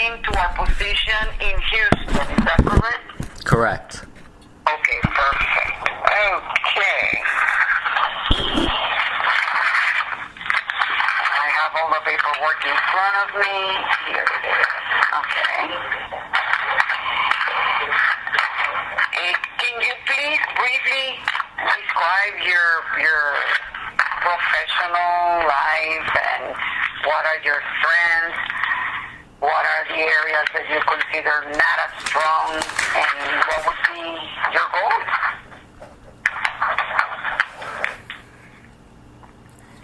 applying to a position in Houston, is that correct? Correct. Okay, perfect. Okay. I have all the paperwork in front of me. Here it is. Okay. Can you please briefly describe your professional life and what are your strengths? What are the areas that you consider not as strong, and what would be your goals?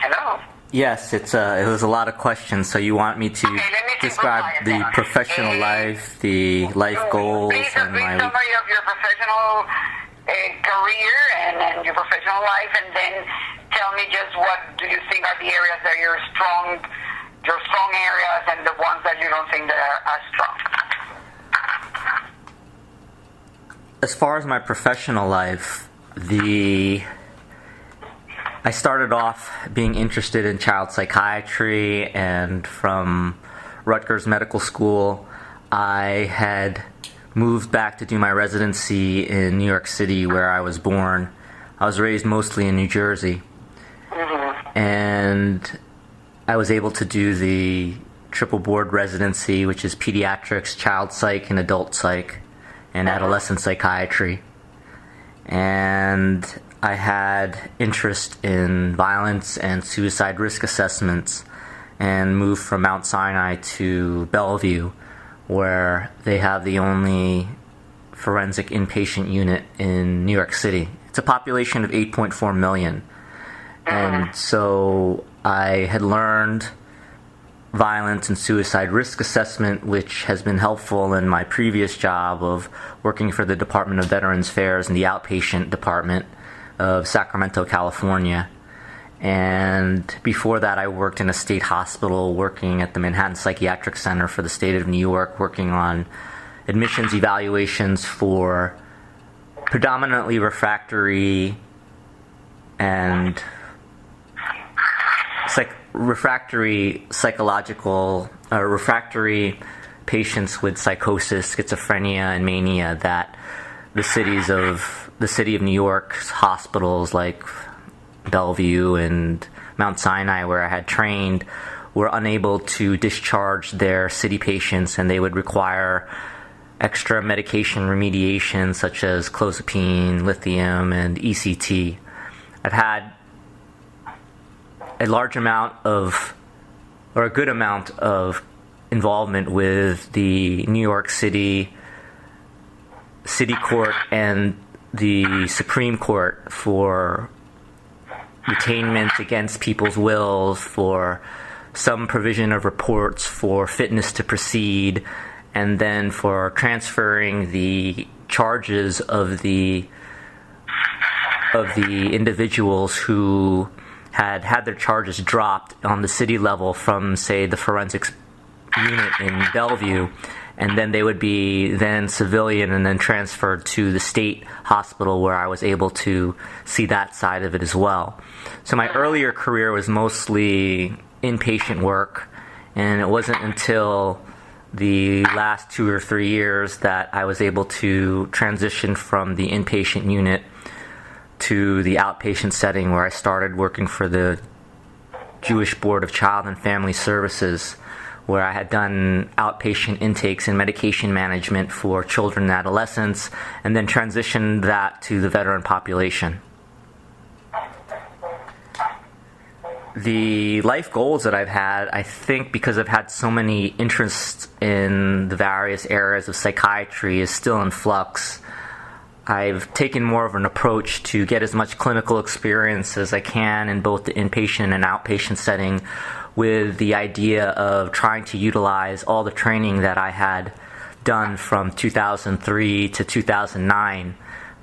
Hello? Yes, it was a lot of questions, so you want me to describe the professional life, the life goals, please, and my summary of your professional career and your professional life, and then tell me just what do you think are the areas that you're strong, your strong areas, and the ones that you don't think that are as strong. As far as my professional life, I started off being interested in child psychiatry, and from Rutgers Medical School, I had moved back to do my residency in New York City, where I was born. I was raised mostly in New Jersey, and I was able to do the triple board residency, which is pediatrics, child psych, and adult psych, and adolescent psychiatry. And I had interest in violence and suicide risk assessments, and moved from Mount Sinai to Bellevue, where they have the only forensic inpatient unit in New York City. It's a population of 8.4 million. And so I had learned violence and suicide risk assessment, which has been helpful in my previous job of working for the Department of Veterans Affairs in the outpatient department of Sacramento, California. And before that, I worked in a state hospital, working at the Manhattan Psychiatric Center for the state of New York, working on admissions evaluations for predominantly refractory and refractory patients with psychosis, schizophrenia, and mania that the city of New York's hospitals like Bellevue and Mount Sinai, where I had trained, were unable to discharge their city patients, and they would require extra medication remediation such as clozapine, lithium, and ECT. I've had a good amount of involvement with the New York City Court and the Supreme Court for retainment against people's wills, for some provision of reports for fitness to proceed, and then for transferring the charges of the individuals who had their charges dropped on the city level from, say, the forensics unit in Bellevue, and then they would be then civilian and then transferred to the state hospital, where I was able to see that side of it as well. So my earlier career was mostly inpatient work, and it wasn't until the last 2 or 3 years that I was able to transition from the inpatient unit to the outpatient setting, where I started working for the Jewish Board of Child and Family Services, where I had done outpatient intakes and medication management for children and adolescents, and then transitioned that to the veteran population. The life goals that I've had, I think because I've had so many interests in the various areas of psychiatry, is still in flux. I've taken more of an approach to get as much clinical experience as I can in both the inpatient and outpatient setting, with the idea of trying to utilize all the training that I had done from 2003 to 2009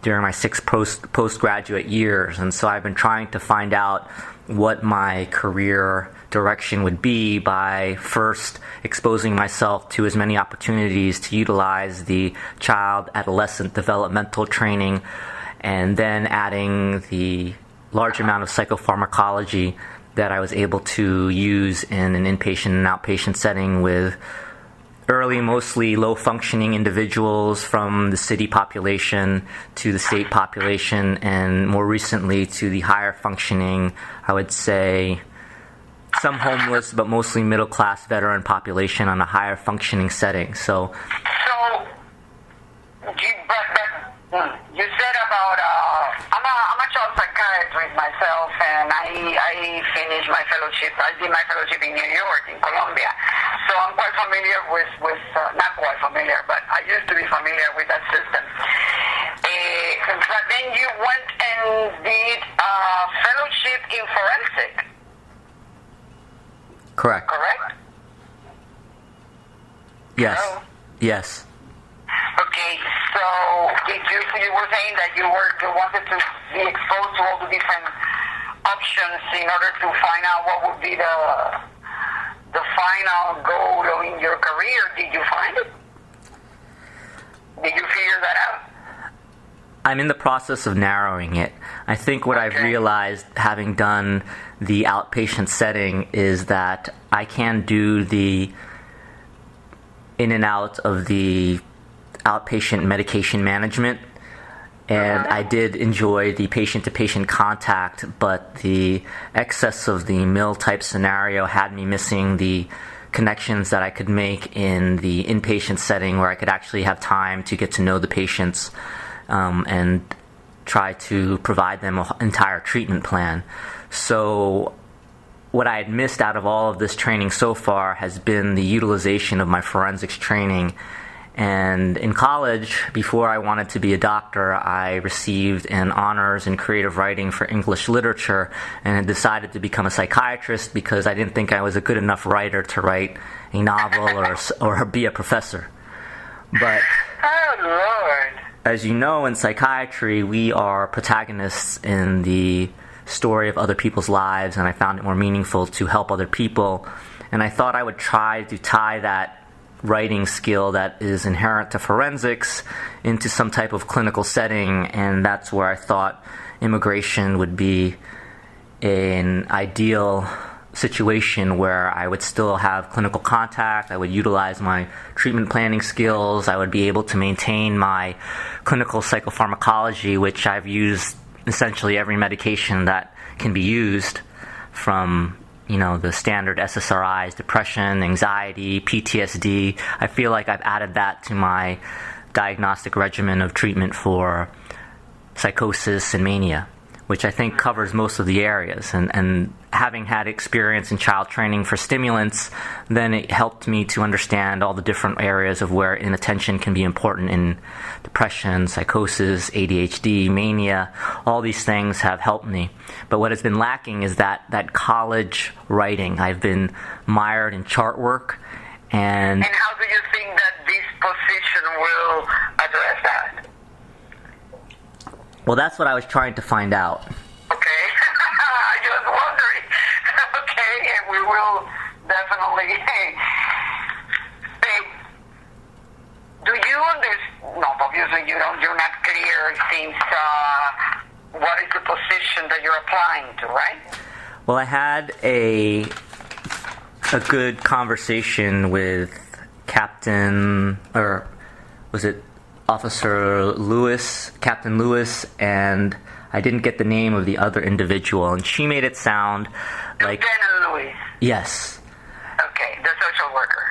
during my 6 postgraduate years. And so I've been trying to find out what my career direction would be by first exposing myself to as many opportunities to utilize the child adolescent developmental training, and then adding the large amount of psychopharmacology that I was able to use in an inpatient and outpatient setting with early, mostly low-functioning individuals from the city population to the state population, and more recently to the higher-functioning, I would say, some homeless, but mostly middle-class veteran population on a higher-functioning setting. So you said about I'm a child psychiatrist myself, and I finished my fellowship. I did my fellowship in New York, in Colombia. So I'm quite familiar with not quite familiar, but I used to be familiar with that system. But then you went and did a fellowship in forensic. Correct. Correct? Yes. Hello? Yes. Okay, so you were saying that you wanted to be exposed to all the different options in order to find out what would be the final goal in your career. Did you find it? Did you figure that out? I'm in the process of narrowing it. I think what I've realized, having done the outpatient setting, is that I can do the in and out of the outpatient medication management, and I did enjoy the patient-to-patient contact, but the excess of the mill-type scenario had me missing the connections that I could make in the inpatient setting, where I could actually have time to get to know the patients and try to provide them an entire treatment plan. So what I had missed out of all of this training so far has been the utilization of my forensics training. And in college, before I wanted to be a doctor, I received an honors in creative writing for English literature, and had decided to become a psychiatrist because I didn't think I was a good enough writer to write a novel or be a professor. But oh, Lord. As you know, in psychiatry, we are protagonists in the story of other people's lives, and I found it more meaningful to help other people. And I thought I would try to tie that writing skill that is inherent to forensics into some type of clinical setting, and that's where I thought immigration would be an ideal situation, where I would still have clinical contact, I would utilize my treatment planning skills, I would be able to maintain my clinical psychopharmacology, which I've used essentially every medication that can be used, from the standard SSRIs, depression, anxiety, PTSD. I feel like I've added that to my diagnostic regimen of treatment for psychosis and mania, which I think covers most of the areas. And having had experience in child training for stimulants, then it helped me to understand all the different areas of where inattention can be important in depression, psychosis, ADHD, mania. All these things have helped me. But what has been lacking is that college writing. I've been mired in chart work. And how do you think that this position will address that? Well, that's what I was trying to find out. Okay. I just wondering. Okay, and we will definitely. Do you understand? No, obviously you're not clear. It seems. What is the position that you're applying to, right? Well, I had a good conversation with Captain, or was it Officer Lewis, Captain Lewis, and I didn't get the name of the other individual, and she made it sound like... Lieutenant Lewis. Yes. Okay, the social worker.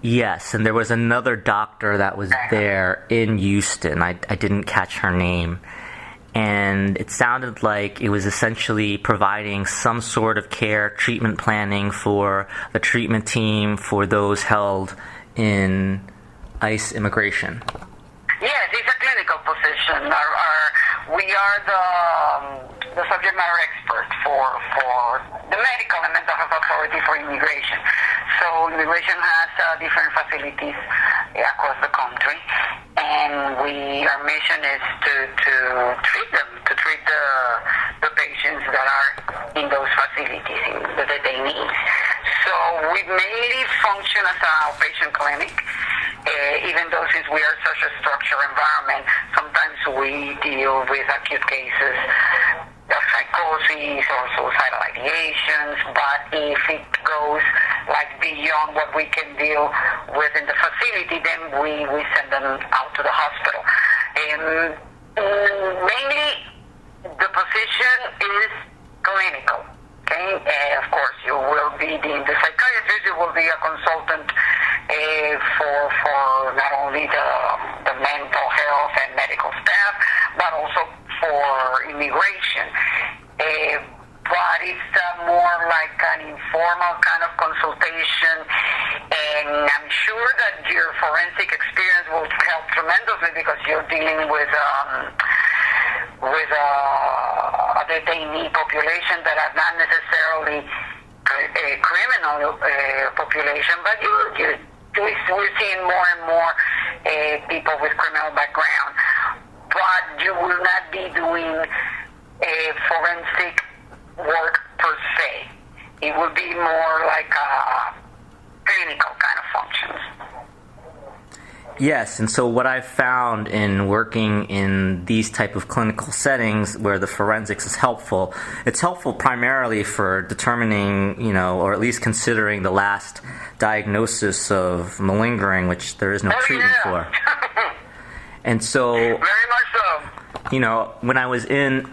Yes, and there was another doctor that was there in Houston. I didn't catch her name. And it sounded like it was essentially providing some sort of care, treatment planning for the treatment team for those held in ICE immigration. Yes, it's a clinical position. We are the subject matter expert for the medical and mental health authority for immigration. So immigration has different facilities across the country, and our mission is to treat them, to treat the patients that are in those facilities that they need. So we mainly function as an outpatient clinic. Even though since we are such a structured environment, sometimes we deal with acute cases of psychosis or suicidal ideations, but if it goes like beyond what we can deal with in the facility, then we send them out to the hospital. And mainly the position is clinical. Okay, of course you will be the psychiatrist. You will be a consultant for not only the mental health and medical staff, but also for immigration. But it's more like an informal kind of consultation, and I'm sure that your forensic experience will help tremendously because you're dealing with a detainee population that are not necessarily a criminal population, but we're seeing more and more people with criminal background. But you will not be doing forensic work per se. It will be more like a clinical kind of functions. Yes, and so what I've found in working in these type of clinical settings where the forensics is helpful, it's helpful primarily for determining, or at least considering the last diagnosis of malingering, which there is no treatment for. And so, very much so. When I was in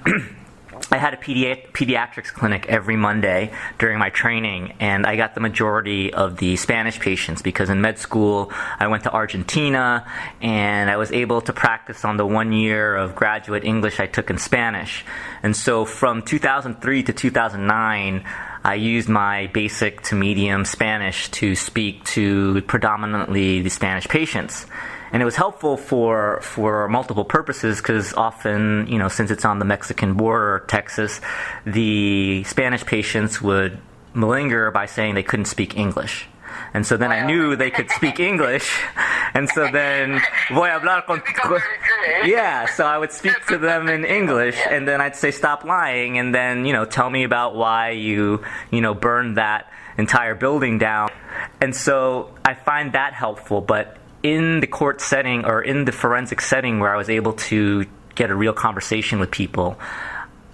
I had a pediatrics clinic every Monday during my training, and I got the majority of the Spanish patients because in med school I went to Argentina and I was able to practice on the 1 year of graduate English I took in Spanish. And so from 2003 to 2009, I used my basic to medium Spanish to speak to predominantly the Spanish patients. And it was helpful for multiple purposes because often, since it's on the Mexican border, Texas, the Spanish patients would malinger by saying they couldn't speak English. And so then I knew they could speak English. And so then, voy a hablar con... Yeah, so I would speak to them in English, and then I'd say, stop lying, and then, tell me about why you burned that entire building down. And so I find that helpful, but in the court setting or in the forensic setting where I was able to get a real conversation with people,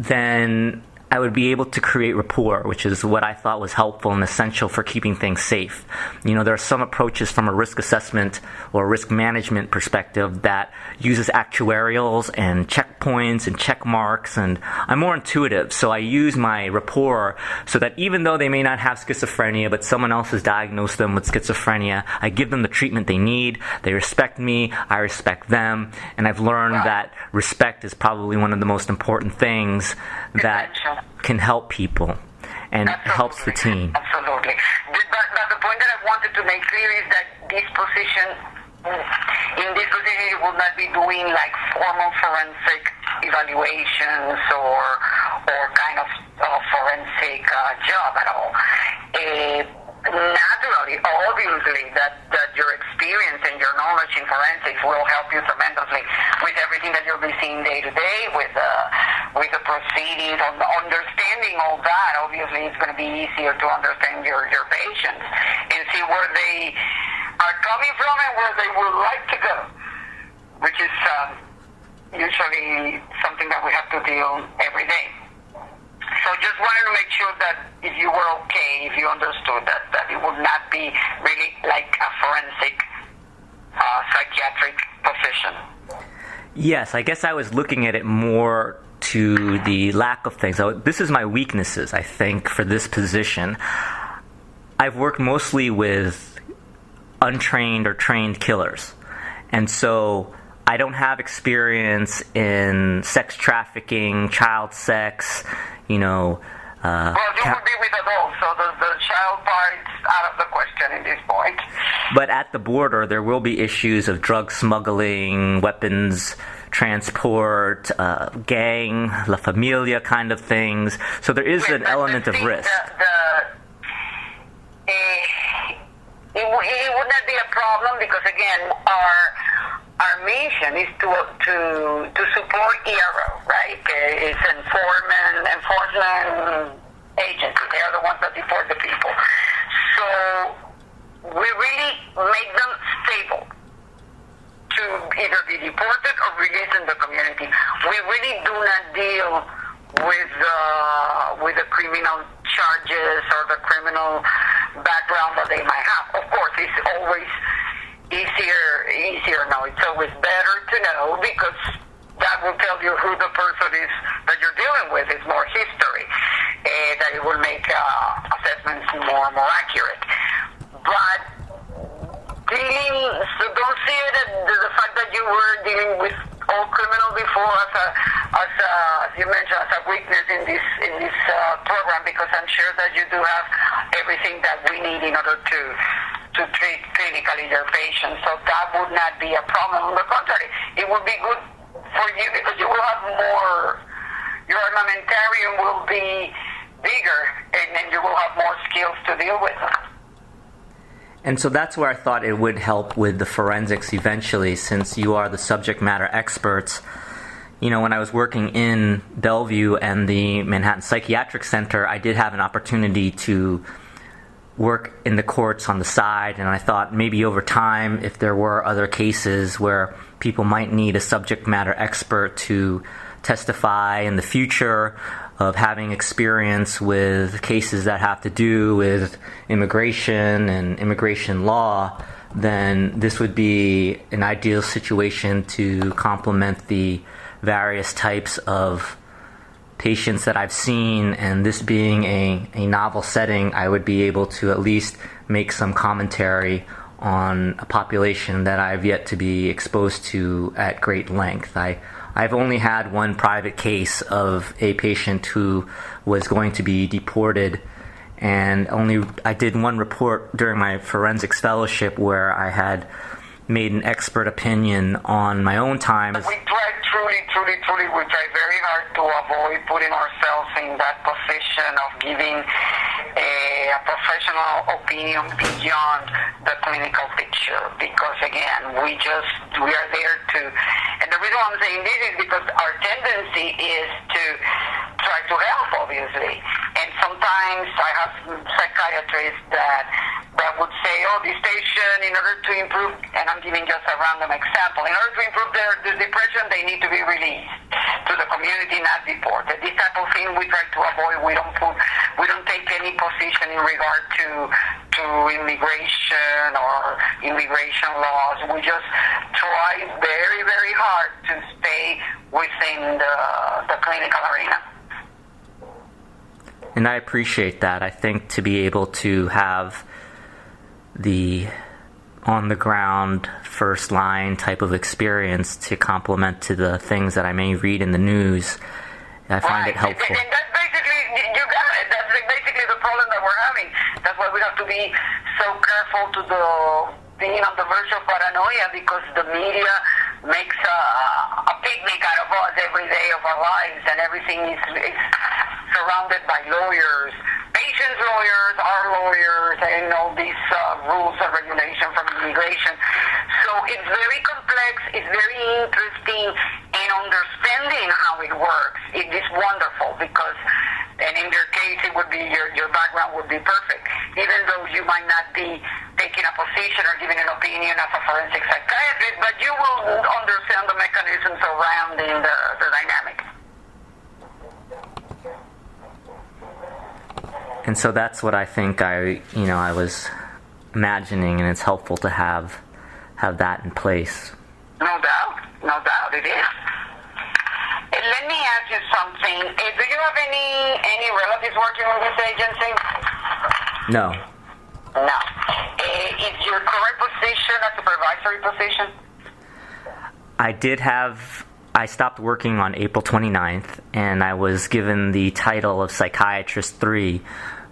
then I would be able to create rapport, which is what I thought was helpful and essential for keeping things safe. There are some approaches from a risk assessment or risk management perspective that uses actuarials and checkpoints and check marks, and I'm more intuitive, so I use my rapport so that even though they may not have schizophrenia, but someone else has diagnosed them with schizophrenia, I give them the treatment they need, they respect me, I respect them, and I've learned that respect is probably one of the most important things that can help people and helps the team. Absolutely. But the point that I wanted to make clear is that in this position you will not be doing like formal forensic evaluations or kind of forensic job at all. Naturally, obviously, that your experience and your knowledge in forensics will help you tremendously with everything that you'll be seeing day to day, with the proceedings, understanding all that. Obviously, it's going to be easier to understand your patients and see where they are coming from and where they would like to go, which is usually something that we have to deal every day. So just wanted to make sure that if you were okay, if you understood that it would not be really like a forensic psychiatric position. Yes, I guess I was looking at it more to the lack of things. This is my weaknesses, I think, for this position. I've worked mostly with untrained or trained killers. And so I don't have experience in sex trafficking, child sex, well, you would be with adults, so the child part is out of the question at this point. But at the border, there will be issues of drug smuggling, weapons transport, gang, La Familia kind of things. So there is an element of risk. It would not be a problem because, again, our mission is to support ERO, right? It's enforcement agency. They are the ones that deport the people. So we really make them stable to either be deported or released in the community. We really do not deal with the criminal charges or the criminal background that they might have. Of course, it's always easier now. It's always better to know, because that will tell you who the person is that you're dealing with. It's more history. That it will make assessments more accurate. But so don't see it as the fact that you were dealing with all criminal before as you mentioned, as a weakness in this program, because I'm sure that you do have everything that we need in order to treat clinically your patients. So that would not be a problem. On the contrary, it would be good for you, because you will have more. Your armamentarium will be bigger, and then you will have more skills to deal with them. And so that's where I thought it would help with the forensics eventually, since you are the subject matter experts. You know, when I was working in Bellevue and the Manhattan Psychiatric Center, I did have an opportunity to work in the courts on the side, and I thought maybe over time, if there were other cases where people might need a subject matter expert to testify in the future, of having experience with cases that have to do with immigration and immigration law, then this would be an ideal situation to complement the various types of patients that I've seen. And this being a novel setting, I would be able to at least make some commentary on a population that I've yet to be exposed to at great length. I've only had one private case of a patient who was going to be deported, and I did one report during my forensics fellowship where I had made an expert opinion on my own time. We try truly, we try very hard to avoid putting ourselves in that position of giving a professional opinion beyond the clinical picture, because again, we are there to, and the reason why I'm saying this is because our tendency is to try to help, obviously, and sometimes I have psychiatrists that would say, oh, this patient, in order to improve, and I'm giving just a random example, in order to improve their depression, they need to be released to the community, not deported. This type of thing we try to avoid. We don't take any position in regard to immigration or immigration laws. We just try very, very hard to stay within the clinical arena. And I appreciate that. I think to be able to have the on-the-ground, first-line type of experience to complement to the things that I may read in the news, I find it helpful. And that's basically, you got it. That's basically the problem that we're having. That's why we have to be so careful to being on the verge of paranoia, because the media makes a picnic out of us every day of our lives, and everything is surrounded by lawyers, patients' lawyers, our lawyers, and all these rules and regulations from immigration. So it's very complex, it's very interesting, and understanding how it works, it is wonderful, because, and in your case, it would be, your background would be perfect, even though you might not be taking a position or giving an opinion as a forensic psychiatrist, but you will understand the mechanisms surrounding the dynamic. And so that's what I think I was imagining, and it's helpful to have that in place. No doubt, it is. Let me ask you something. Do you have any relatives working with this agency? No. No. Is your current position a supervisory position? I stopped working on April 29th, and I was given the title of Psychiatrist 3,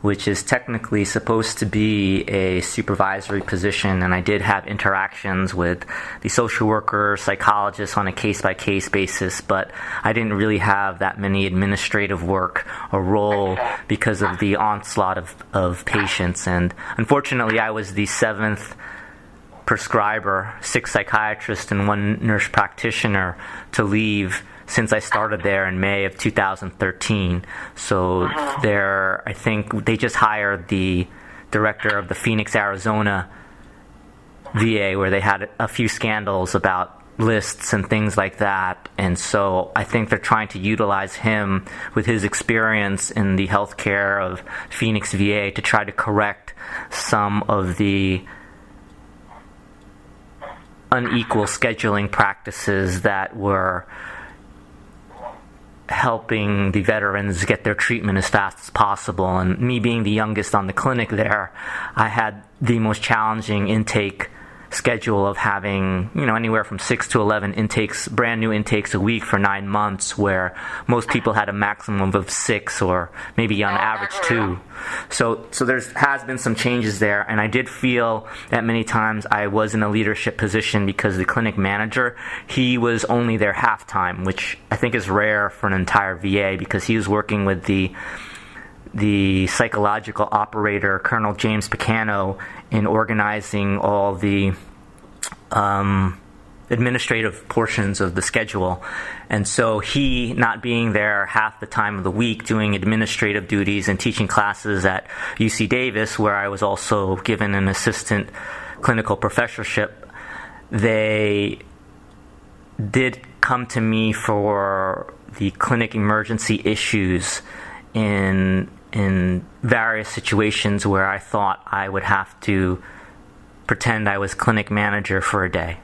which is technically supposed to be a supervisory position, and I did have interactions with the social worker, psychologists on a case-by-case basis, but I didn't really have that many administrative work or role because of the onslaught of patients. And unfortunately, I was the 7th prescriber, 6 psychiatrists and 1 nurse practitioner to leave since I started there in May of 2013. So I think they just hired the director of the Phoenix, Arizona VA, where they had a few scandals about lists and things like that. And so I think they're trying to utilize him with his experience in the healthcare of Phoenix VA to try to correct some of the unequal scheduling practices that were helping the veterans get their treatment as fast as possible. And me being the youngest on the clinic there, I had the most challenging intake schedule of having, anywhere from 6 to 11 intakes, brand new intakes a week for 9 months, where most people had a maximum of 6 or maybe on average 2. So there has been some changes there, and I did feel that many times I was in a leadership position because the clinic manager, he was only there half-time, which I think is rare for an entire VA, because he was working with the psychological operator, Colonel James Picano, in organizing all the administrative portions of the schedule. And so he, not being there half the time of the week doing administrative duties and teaching classes at UC Davis, where I was also given an assistant clinical professorship, they did come to me for the clinic emergency issues in various situations where I thought I would have to pretend I was clinic manager for a day.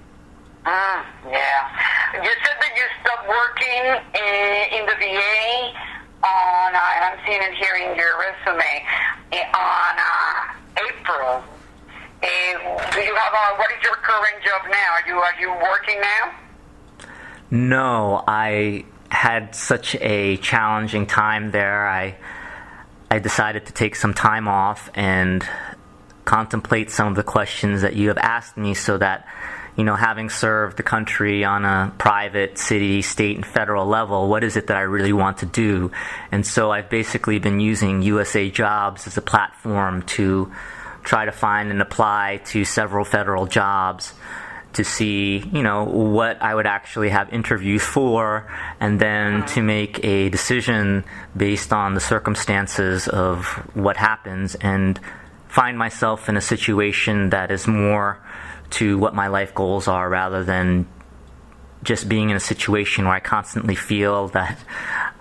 Yeah. You said that you stopped working in the VA on, and I'm seeing it here in your resume, on April. Do you have what is your current job now? Are you working now? No, I had such a challenging time there. I decided to take some time off and contemplate some of the questions that you have asked me, so that, having served the country on a private, city, state, and federal level, what is it that I really want to do? And so I've basically been using USA Jobs as a platform to try to find and apply to several federal jobs to see, what I would actually have interviews for, and then to make a decision based on the circumstances of what happens, and find myself in a situation that is more to what my life goals are, rather than just being in a situation where I constantly feel that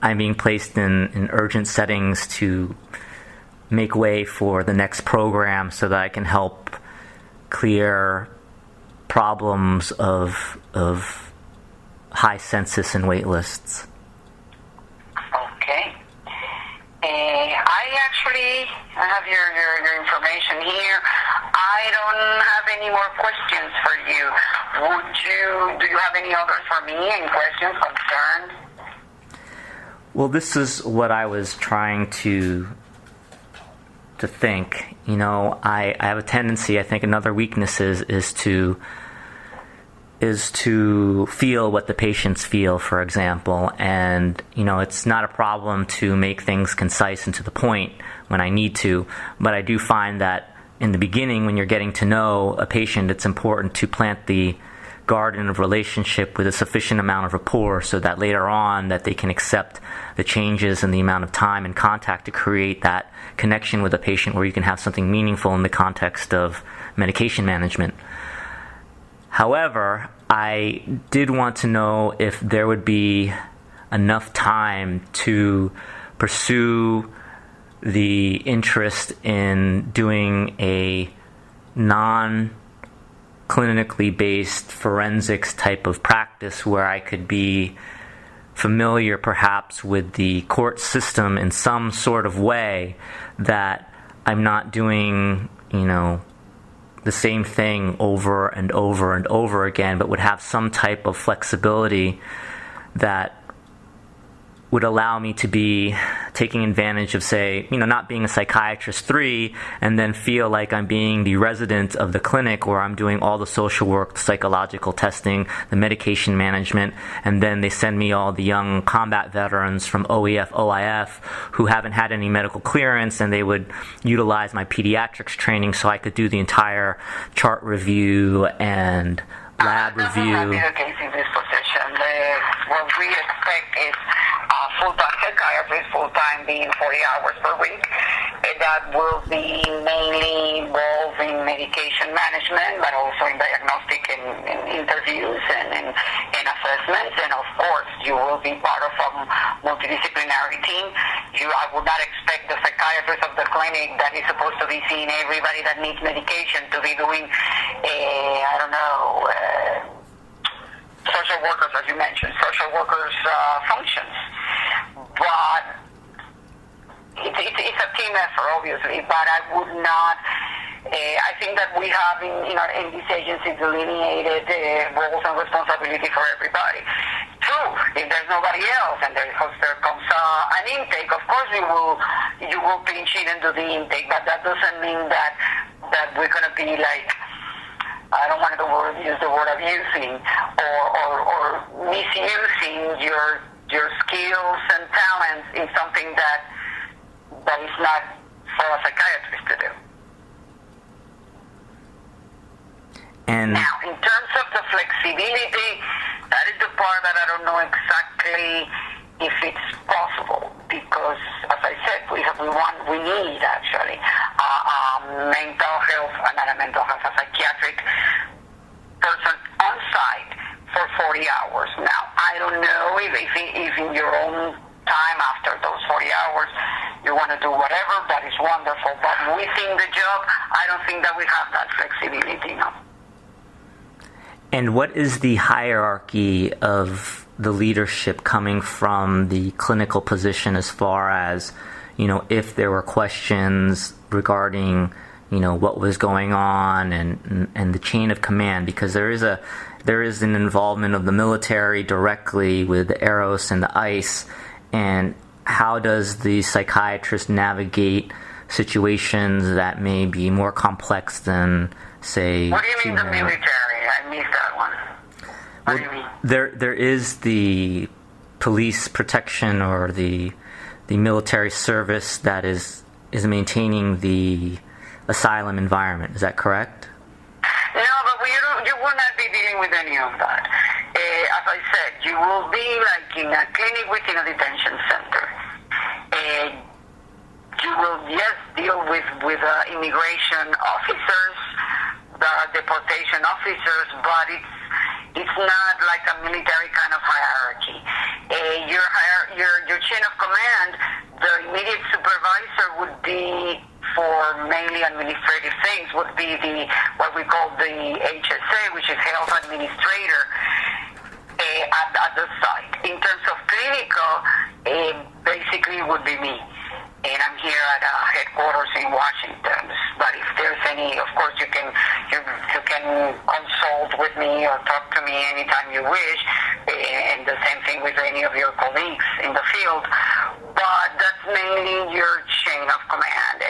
I'm being placed in urgent settings to make way for the next program so that I can help clear problems of high census and wait lists. Okay. I have your information here. I don't have any more questions for you. Do you have any others for me? Any questions, concerns? Well, this is what I was trying to think. I have a tendency, I think another weakness is to feel what the patients feel, for example. And, it's not a problem to make things concise and to the point when I need to, but I do find that in the beginning, when you're getting to know a patient, it's important to plant the garden of relationship with a sufficient amount of rapport, so that later on that they can accept the changes in the amount of time and contact to create that connection with a patient where you can have something meaningful in the context of medication management. However, I did want to know if there would be enough time to pursue the interest in doing a non-clinically based forensics type of practice, where I could be familiar perhaps with the court system in some sort of way, that I'm not doing, the same thing over and over and over again, but would have some type of flexibility that would allow me to be taking advantage of, say, not being a psychiatrist 3, and then feel like I'm being the resident of the clinic, where I'm doing all the social work, the psychological testing, the medication management, and then they send me all the young combat veterans from OEF, OIF, who haven't had any medical clearance, and they would utilize my pediatrics training so I could do the entire chart review and lab review. That will not be the case in this position. What we expect is full-time psychiatrist, full-time being 40 hours per week. That will be mainly involved in medication management, but also in diagnostic and interview interviews and assessments, and of course you will be part of a multidisciplinary team. I would not expect the psychiatrist of the clinic that is supposed to be seeing everybody that needs medication to be doing, social workers, as you mentioned, social workers' functions. But it's a team effort, obviously, but I would not. I think that we have in this agency delineated roles and responsibility for everybody. True, if there's nobody else and there comes an intake, of course you will pinch it into the intake, but that doesn't mean that we're going to be like, I don't want to use the word abusing or misusing your skills and talents in something that is not for a psychiatrist to do. And now, in terms of the flexibility, that is the part that I don't know exactly if it's possible, because, as I said, we need actually mental health, not a mental health, a psychiatric person on site for 40 hours. Now, I don't know if in your own time after those 40 hours you want to do whatever, that is wonderful, but within the job, I don't think that we have that flexibility now. And what is the hierarchy of the leadership coming from the clinical position as far as, if there were questions regarding, what was going on and the chain of command? Because there is an involvement of the military directly with the AROS and the ICE, and how does the psychiatrist navigate situations that may be more complex than, say... What do you mean the military? I missed that one. What do you mean? There is the police protection or the military service that is maintaining the asylum environment. Is that correct? No, but you will not be dealing with any of that. As I said, you will be like in a clinic within a detention center. You will, yes, deal with immigration officers, the deportation officers, but it's not like a military kind of hierarchy. Your chain of command, the immediate supervisor would be, for mainly administrative things, would be what we call the HSA, which is Health Administrator, at the site. In terms of clinical, basically it would be me. And I'm here at headquarters in Washington. But if there's any, of course, you can consult with me or talk to me anytime you wish. And the same thing with any of your colleagues in the field. But that's mainly your chain of command.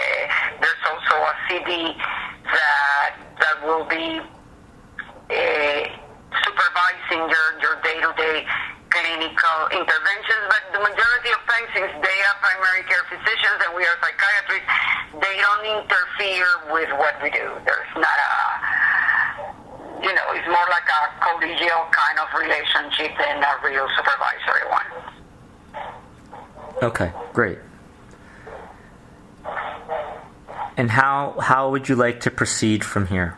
There's also a CD that will be supervising your day-to-day clinical interventions, but the majority of times, since they are primary care physicians and we are psychiatrists, they don't interfere with what we do. There's not it's more like a collegial kind of relationship than a real supervisory one. Okay, great. And how would you like to proceed from here?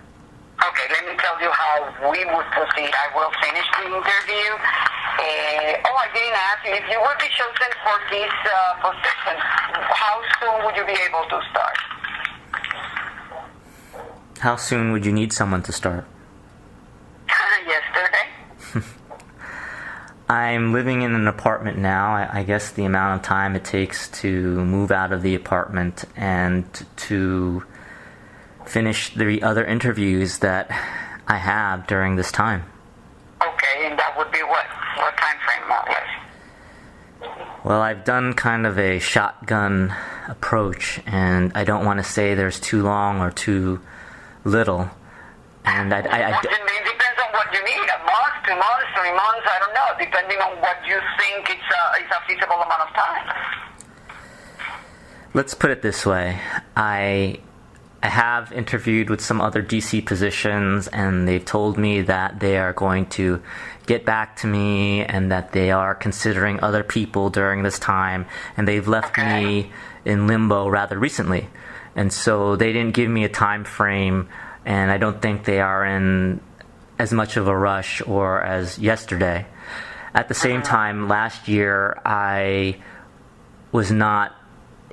Okay, let me tell you how we would proceed. I will finish the interview. I didn't ask you, if you would be chosen for this position, how soon would you be able to start? How soon would you need someone to start? Yesterday. I'm living in an apartment now. I guess the amount of time it takes to move out of the apartment and to finish the other interviews that I have during this time. Okay, and that would be what? What time frame, more or less? Well, I've done kind of a shotgun approach, and I don't want to say there's too long or too little. And it depends on what you need. A month, 2 months, 3 months, I don't know, depending on what you think is a feasible amount of time. Let's put it this way. I have interviewed with some other DC positions, and they've told me that they are going to get back to me and that they are considering other people during this time, and they've left me in limbo rather recently. And so they didn't give me a time frame, and I don't think they are in as much of a rush or as yesterday. At the same time, last year I was not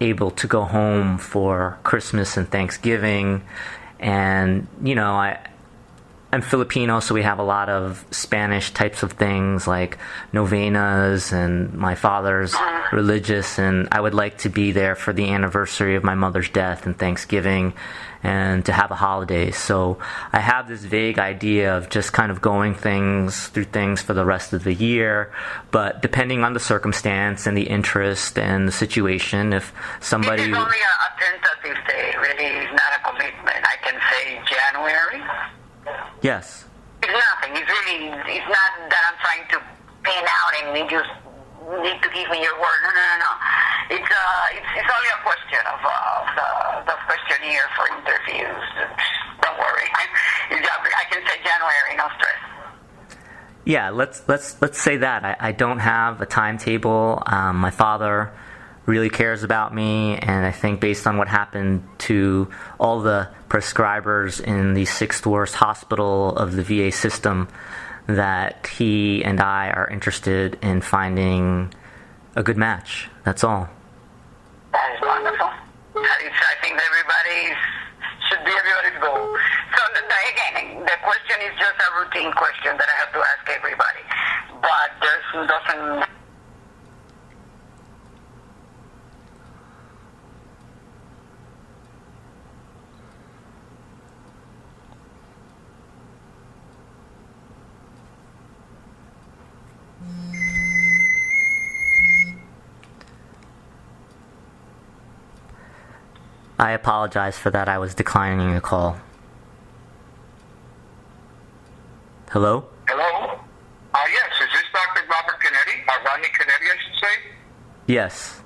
able to go home for Christmas and Thanksgiving, and I'm Filipino, so we have a lot of Spanish types of things like novenas, and my father's religious, and I would like to be there for the anniversary of my mother's death and Thanksgiving and to have a holiday. So I have this vague idea of just kind of going through things for the rest of the year, but depending on the circumstance and the interest and the situation, if somebody... It is only a tentative day, really, not a commitment. I can say January. Yes. It's nothing. It's not that I'm trying to pin out and you just need to give me your word. No. It's only a question of the questionnaire for interviews. Don't worry. I can say January, no stress. Yeah, let's say that. I don't have a timetable. My father really cares about me, and I think based on what happened to all the prescribers in the sixth worst hospital of the VA system, that he and I are interested in finding a good match. That's all. That is wonderful. I think should be everybody's goal. So again, the question is just a routine question that I have to ask everybody, but doesn't. I apologize for that. I was declining a call. Hello? Hello? Yes, is this Dr. Robert Canetti? Rodney Canetti, I should say? Yes.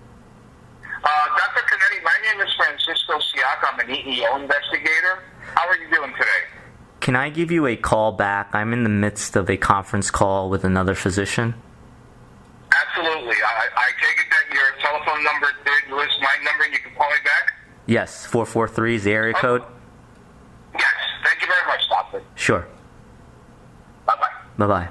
Dr. Canetti, my name is Francisco Siak. I'm an EEO investigator. How are you doing today? Can I give you a call back? I'm in the midst of a conference call with another physician. Absolutely. I take it that your telephone number did list my number and you can call me back? Yes, 443 is the area code. Yes. Thank you very much, Doctor. Sure. Bye-bye. Bye-bye.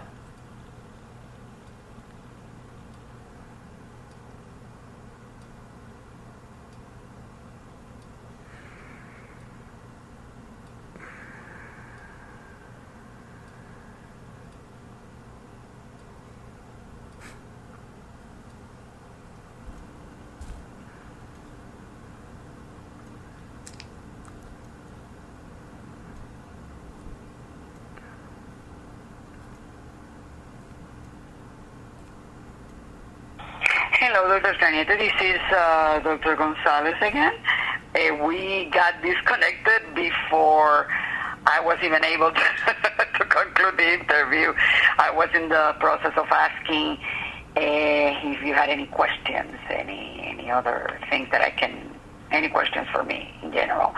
Hello, Dr. Canetti. This is Dr. Gonzalez again. We got disconnected before I was even able to conclude the interview. I was in the process of asking if you had any questions, any other things that any questions for me in general.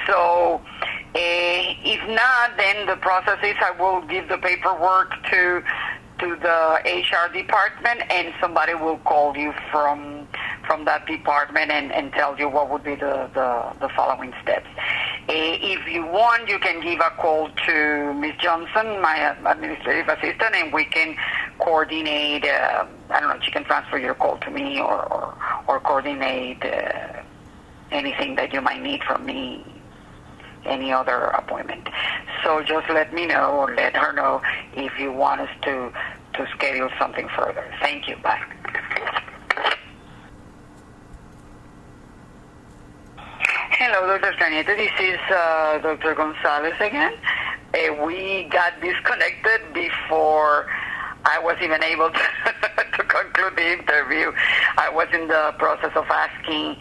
So if not, then the process is I will give the paperwork to the HR department, and somebody will call you from that department and tell you what would be the following steps. If you want, you can give a call to Ms. Johnson, my administrative assistant, and we can coordinate. I don't know, she can transfer your call to me or coordinate anything that you might need from me, any other appointment. So just let me know or let her know if you want us to schedule something further. Thank you. Bye. Hello, Dr. Canetti. This is Dr. Gonzalez again. We got disconnected before I was even able to conclude the interview. I was in the process of asking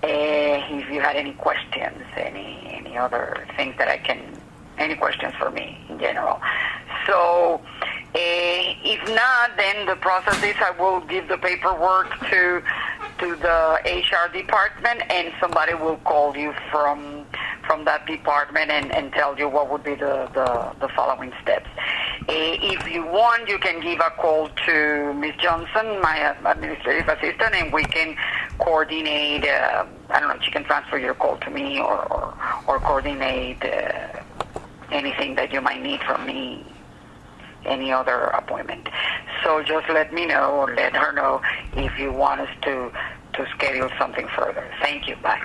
if you had any questions, any other things that any questions for me in general. So if not, then the process is I will give the paperwork to the HR department, and somebody will call you from that department and tell you what would be the following steps. If you want, you can give a call to Ms. Johnson, my administrative assistant, and we can coordinate. I don't know, she can transfer your call to me or coordinate anything that you might need from me, any other appointment. So just let me know or let her know if you want us to schedule something further. Thank you. Bye.